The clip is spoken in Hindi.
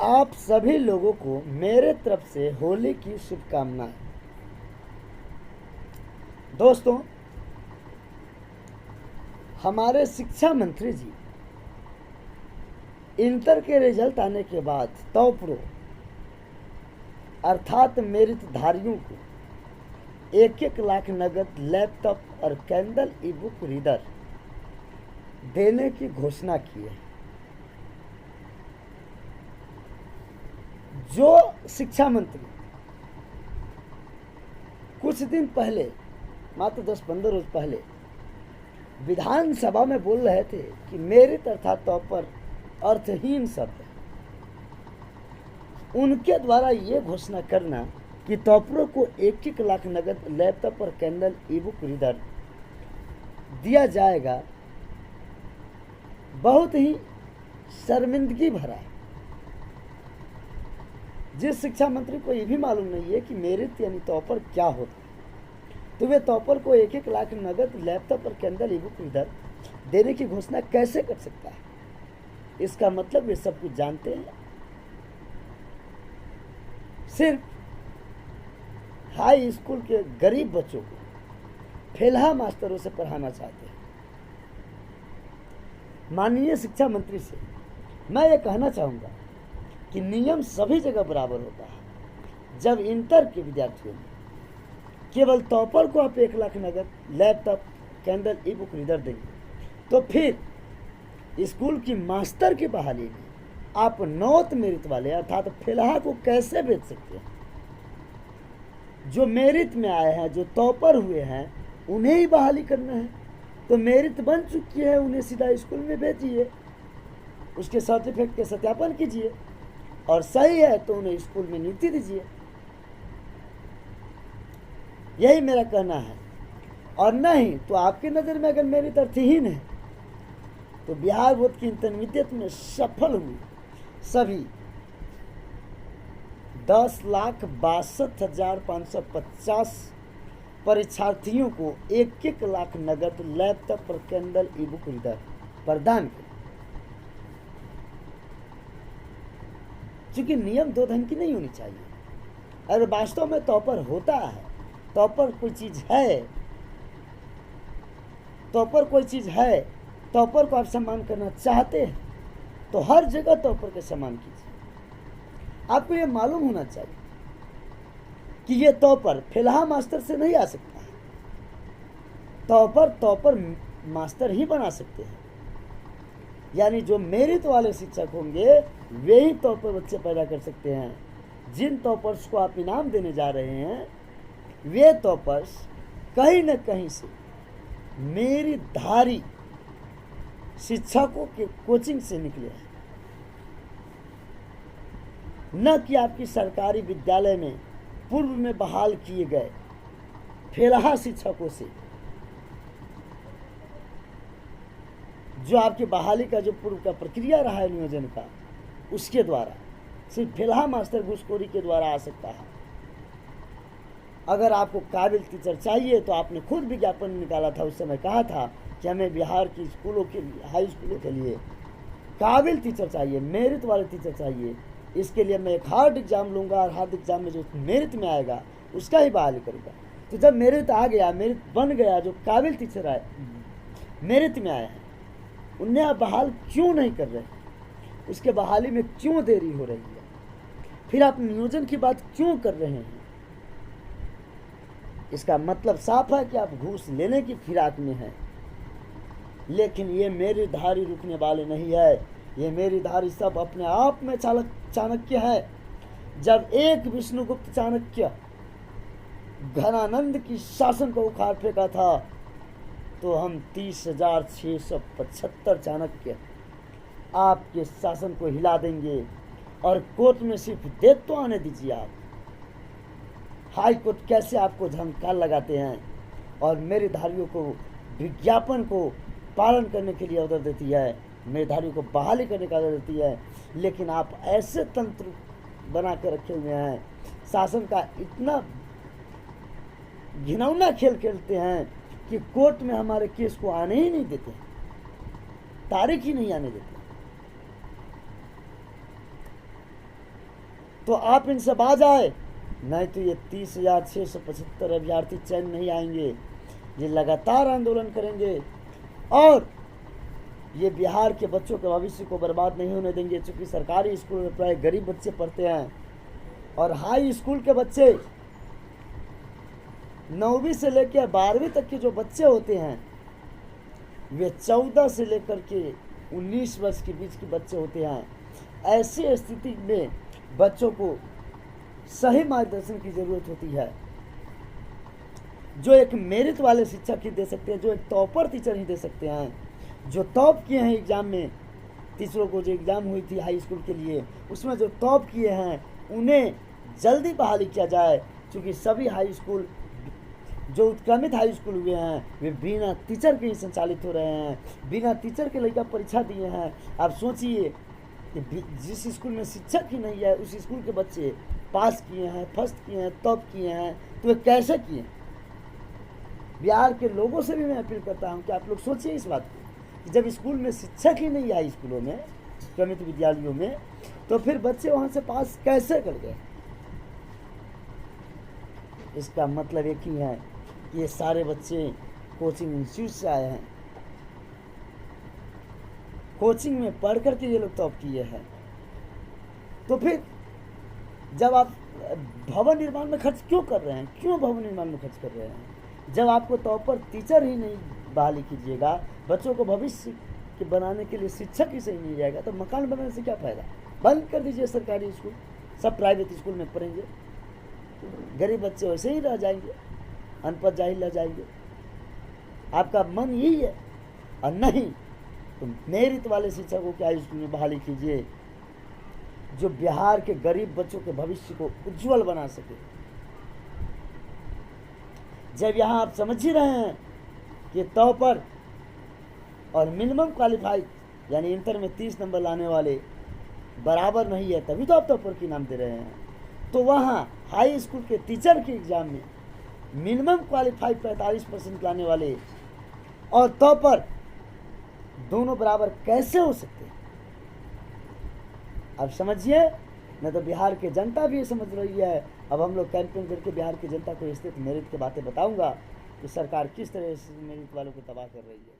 आप सभी लोगों को मेरे तरफ से होली की शुभकामनाएं। दोस्तों, हमारे शिक्षा मंत्री जी इंटर के रिजल्ट आने के बाद टॉपरों अर्थात मेरिटधारियों को 1-1 लाख नगद लैपटॉप और कैंडल ई बुक रीडर देने की घोषणा की है। जो शिक्षा मंत्री कुछ दिन पहले, मात्र 10-15 रोज पहले विधानसभा में बोल रहे थे कि मेरिट अर्थात टॉपर अर्थहीन शब्द है, उनके द्वारा ये घोषणा करना कि टॉपरों को 1-1 लाख नगद लैपटॉप और कैंडल ई बुक रीडर दिया जाएगा, बहुत ही शर्मिंदगी भरा है। जिस शिक्षा मंत्री को ये भी मालूम नहीं है कि मेरिट यानी टॉपर क्या होता है, तो वे टॉपर को 1-1 लाख नगद लैपटॉप और कैंडल ई बुक रीडर देने की घोषणा कैसे कर सकता है? इसका मतलब वे सब कुछ जानते हैं। सिर्फ हाई स्कूल के गरीब बच्चों को फेलहा मास्टरों से पढ़ाना चाहते हैं। माननीय शिक्षा मंत्री से मैं ये कहना चाहूँगा कि नियम सभी जगह बराबर होता है। जब इंटर के विद्यार्थियों में केवल टॉपर को आप 1 लाख नगद लैपटॉप कैंडल ई बुक रीडर देंगे, तो फिर स्कूल की मास्टर की बहाली में आप नॉर्थ मेरिट वाले अर्थात फेलहा को कैसे भेज सकते हैं? जो मेरिट में आए हैं, जो टॉपर हुए हैं, उन्हें ही बहाली करना है। तो मेरिट बन चुकी है, उन्हें सीधा स्कूल में भेजिए, उसके सर्टिफिकेट के सत्यापन कीजिए, और सही है तो उन्हें स्कूल में नियुक्ति दीजिए। यही मेरा कहना है। और नहीं तो आपकी नज़र में अगर मेरिट अर्थहीन है, तो बिहार बोर्ड की इंटरमीडिएट में सफल हुई सभी 10,62,550 परीक्षार्थियों को 1-1 लाख नगद लैपटॉप और कैंडल ई बुक रीडर प्रदान किया। क्योंकि नियम दो ढंग की नहीं होनी चाहिए। अगर वास्तव में टॉपर होता है, टॉपर कोई चीज़ है, टॉपर कोई चीज़ है, टॉपर को आप सम्मान करना चाहते हैं, तो हर जगह टॉपर का सम्मान कीजिए। आपको ये मालूम होना चाहिए कि ये टॉपर फेलहा मास्टर से नहीं आ सकता है। टॉपर मास्टर ही बना सकते हैं। यानी जो मेरिट वाले शिक्षक होंगे वे ही टॉपर बच्चे पैदा कर सकते हैं। जिन टॉपर्स को आप इनाम देने जा रहे हैं, वे टॉपर्स कहीं न कहीं से मेरिटधारी शिक्षकों के कोचिंग से निकले हैं, न कि आपकी सरकारी विद्यालय में पूर्व में बहाल किए गए फेलहा शिक्षकों से। जो आपकी बहाली का जो पूर्व का प्रक्रिया रहा है नियोजन का, उसके द्वारा सिर्फ फेलहा मास्टर घूसखोरी के द्वारा आ सकता है। अगर आपको काबिल टीचर चाहिए तो आपने खुद विज्ञापन निकाला था, उस समय कहा था कि हमें बिहार की स्कूलों के लिए, हाई स्कूलों के लिए काबिल टीचर चाहिए, मेरिट वाले टीचर चाहिए। इसके लिए मैं एक हार्ड एग्ज़ाम लूँगा और हार्ड एग्ज़ाम में जो मेरिट में आएगा उसका ही बहाली करूँगा। तो जब मेरिट आ गया, मेरिट बन गया, जो काबिल टीचर आए मेरिट में आए हैं, उन्हें आप बहाल क्यों नहीं कर रहे? उसके बहाली में क्यों देरी हो रही है? फिर आप नियोजन की बात क्यों कर रहे हैं? इसका मतलब साफ है कि आप घूस लेने की फिराक में हैं। लेकिन ये मेरिटधारी रुकने वाले नहीं है। ये मेरिटधारी सब अपने आप में चाणक्य है। जब एक विष्णुगुप्त चाणक्य घनानंद की शासन को उखाड़ फेंका था, तो हम 30,675 चाणक्य आपके शासन को हिला देंगे। और कोर्ट में सिर्फ डेट तो आने दीजिए। आप हाई कोर्ट कैसे आपको झंकार लगाते हैं और मेरिटधारियों को विज्ञापन को पालन करने के लिए ऑर्डर देती है, मेरिटधारियों को बहाली करने का ऑर्डर देती है। लेकिन आप ऐसे तंत्र बना कर रखे हुए हैं, शासन का इतना घिनौना खेल खेलते हैं कि कोर्ट में हमारे केस को आने ही नहीं देते, तारीख ही नहीं आने देते। तो आप इनसे बाज आए, नहीं तो ये 30,675 अभ्यर्थी चयन नहीं आएंगे। ये लगातार आंदोलन करेंगे और ये बिहार के बच्चों के भविष्य को बर्बाद नहीं होने देंगे। चूँकि सरकारी स्कूल में प्राय गरीब बच्चे पढ़ते हैं और हाई स्कूल के बच्चे 9वीं से लेकर 12वीं तक के जो बच्चे होते हैं वे 14 से लेकर के 19 वर्ष के बीच के बच्चे होते हैं। ऐसी स्थिति में बच्चों को सही मार्गदर्शन की ज़रूरत होती है, जो एक मेरिट वाले शिक्षक ही दे सकते हैं, जो एक टॉपर टीचर ही दे सकते हैं, जो टॉप किए हैं एग्ज़ाम में। टीचरों को जो एग्ज़ाम हुई थी हाई स्कूल के लिए, उसमें जो टॉप किए हैं उन्हें जल्दी बहाली किया जाए। क्योंकि सभी हाई स्कूल जो उत्क्रमित हाई स्कूल हुए हैं वे बिना टीचर के ही संचालित हो रहे हैं, बिना टीचर के लड़का परीक्षा दिए हैं। आप सोचिए कि जिस स्कूल में शिक्षक ही नहीं है उस स्कूल के बच्चे पास किए हैं, फर्स्ट किए हैं, टॉप किए हैं, तो वे कैसे किए। बिहार के लोगों से भी मैं अपील करता हूं कि आप लोग सोचिए इस बात को कि जब स्कूल में शिक्षक ही नहीं है स्कूलों में, उत्क्रमित विद्यालयों में, तो फिर बच्चे वहां से पास कैसे कर गए। इसका मतलब एक ही है कि ये सारे बच्चे कोचिंग इंस्टीट्यूट से आए हैं, कोचिंग में पढ़ करके ये लोग टॉप किए हैं। तो फिर जब आप भवन निर्माण में खर्च क्यों कर रहे हैं, क्यों भवन निर्माण में खर्च कर रहे हैं, जब आपको टॉपर टीचर ही नहीं बहाली कीजिएगा, बच्चों को भविष्य के बनाने के लिए शिक्षक ही सही नहीं जाएगा, तो मकान बनाने से क्या फ़ायदा। बंद कर दीजिए सरकारी स्कूल, सब प्राइवेट स्कूल में पढ़ेंगे, गरीब बच्चे वैसे ही रह जाएंगे, अनपढ़ जाहिल रह जाएंगे। आपका मन यही है, और नहीं तो मेरिट वाले शिक्षकों के हाई स्कूल में बहाली कीजिए, जो बिहार के गरीब बच्चों के भविष्य को उज्जवल बना सके। जब यहाँ आप समझ ही रहे हैं कि टॉपर और मिनिमम क्वालिफाइड यानी इंटर में 30 नंबर लाने वाले बराबर नहीं है, तभी तो आप टॉपर की नाम दे रहे हैं। तो वहाँ हाई स्कूल के टीचर के एग्ज़ाम में मिनिमम क्वालिफाइड 45% लाने वाले और टॉपर दोनों बराबर कैसे हो सकते हैं। अब समझिए, न तो बिहार की जनता भी ये समझ रही है। अब हम लोग कैंपेन करके बिहार की जनता को स्थित मेरिट की बातें बताऊंगा कि सरकार किस तरह से मेरिट वालों को तबाह कर रही है।